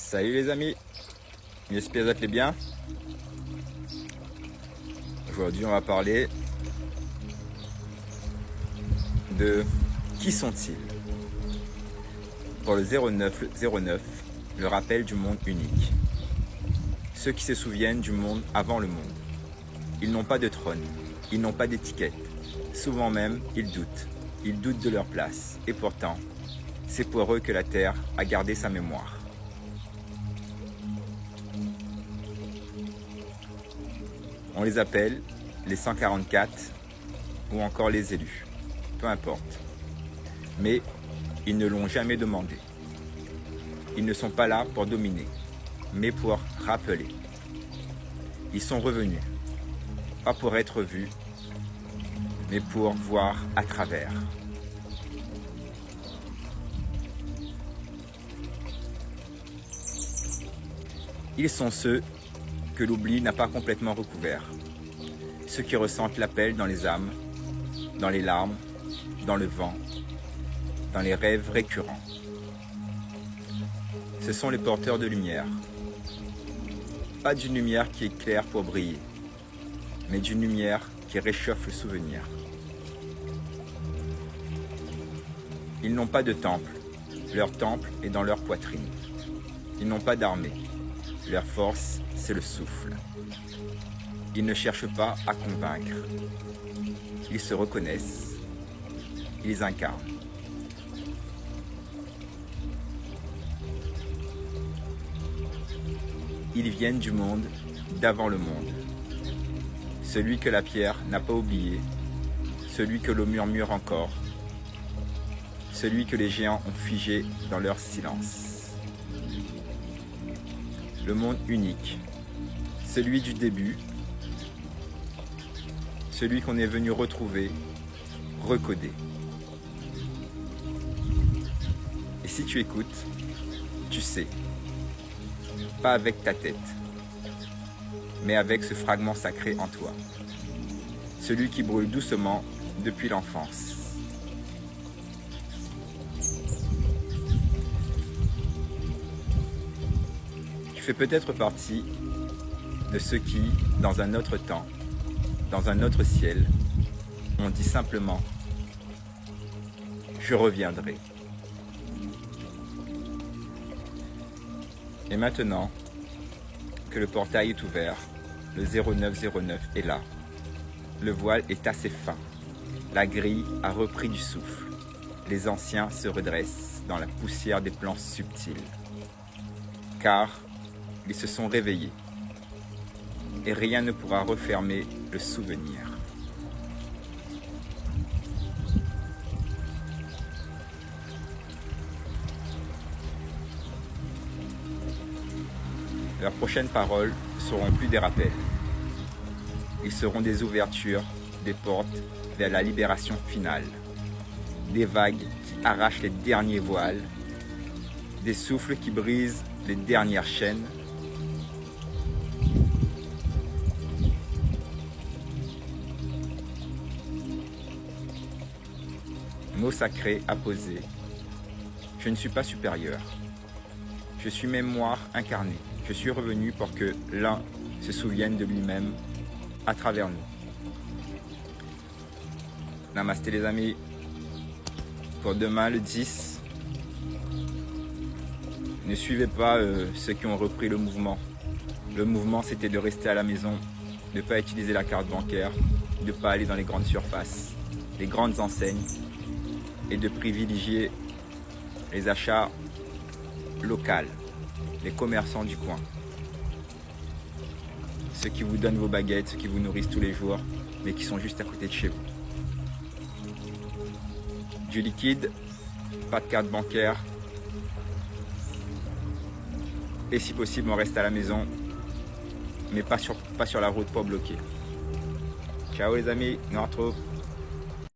Salut les amis, j'espère que vous allez bien. Aujourd'hui on va parler de qui sont-ils. Pour le 09, le rappel du monde unique. Ceux qui se souviennent du monde avant le monde. Ils n'ont pas de trône, ils n'ont pas d'étiquette. Souvent même, ils doutent de leur place. Et pourtant, c'est pour eux que la Terre a gardé sa mémoire. On les appelle les 144 ou encore les élus, peu importe. Mais ils ne l'ont jamais demandé. Ils ne sont pas là pour dominer, mais pour rappeler. Ils sont revenus, pas pour être vus, mais pour voir à travers. Ils sont ceux que l'oubli n'a pas complètement recouvert. Ceux qui ressentent l'appel dans les âmes, dans les larmes, dans le vent, dans les rêves récurrents. Ce sont les porteurs de lumière. Pas d'une lumière qui éclaire pour briller, mais d'une lumière qui réchauffe le souvenir. Ils n'ont pas de temple. Leur temple est dans leur poitrine. Ils n'ont pas d'armée. Leur force, c'est le souffle. Ils ne cherchent pas à convaincre. Ils se reconnaissent. Ils incarnent. Ils viennent du monde d'avant le monde. Celui que la pierre n'a pas oublié. Celui que l'eau murmure encore. Celui que les géants ont figé dans leur silence. Le monde unique, celui du début, celui qu'on est venu retrouver, recoder. Et si tu écoutes, tu sais, pas avec ta tête, mais avec ce fragment sacré en toi, celui qui brûle doucement depuis l'enfance. Tu fais peut-être partie de ceux qui, dans un autre temps, dans un autre ciel, ont dit simplement « Je reviendrai ». Et maintenant que le portail est ouvert, le 0909 est là. Le voile est assez fin. La grille a repris du souffle. Les anciens se redressent dans la poussière des plans subtils. Car ils se sont réveillés. Et rien ne pourra refermer le souvenir. Leurs prochaines paroles ne seront plus des rappels. Ils seront des ouvertures, des portes vers la libération finale. Des vagues qui arrachent les derniers voiles. Des souffles qui brisent les dernières chaînes. Mot sacré à poser. Je ne suis pas supérieur. Je suis mémoire incarnée. Je suis revenu pour que l'un se souvienne de lui-même à travers nous. Namasté les amis. Pour demain le 10, ne suivez pas ceux qui ont repris le mouvement. Le mouvement, c'était de rester à la maison, de ne pas utiliser la carte bancaire, de ne pas aller dans les grandes surfaces, les grandes enseignes, et de privilégier les achats locaux, les commerçants du coin. Ceux qui vous donnent vos baguettes, ceux qui vous nourrissent tous les jours, mais qui sont juste à côté de chez vous. Du liquide, pas de carte bancaire, et si possible on reste à la maison, mais pas sur la route pour bloquer. Ciao les amis, on se retrouve.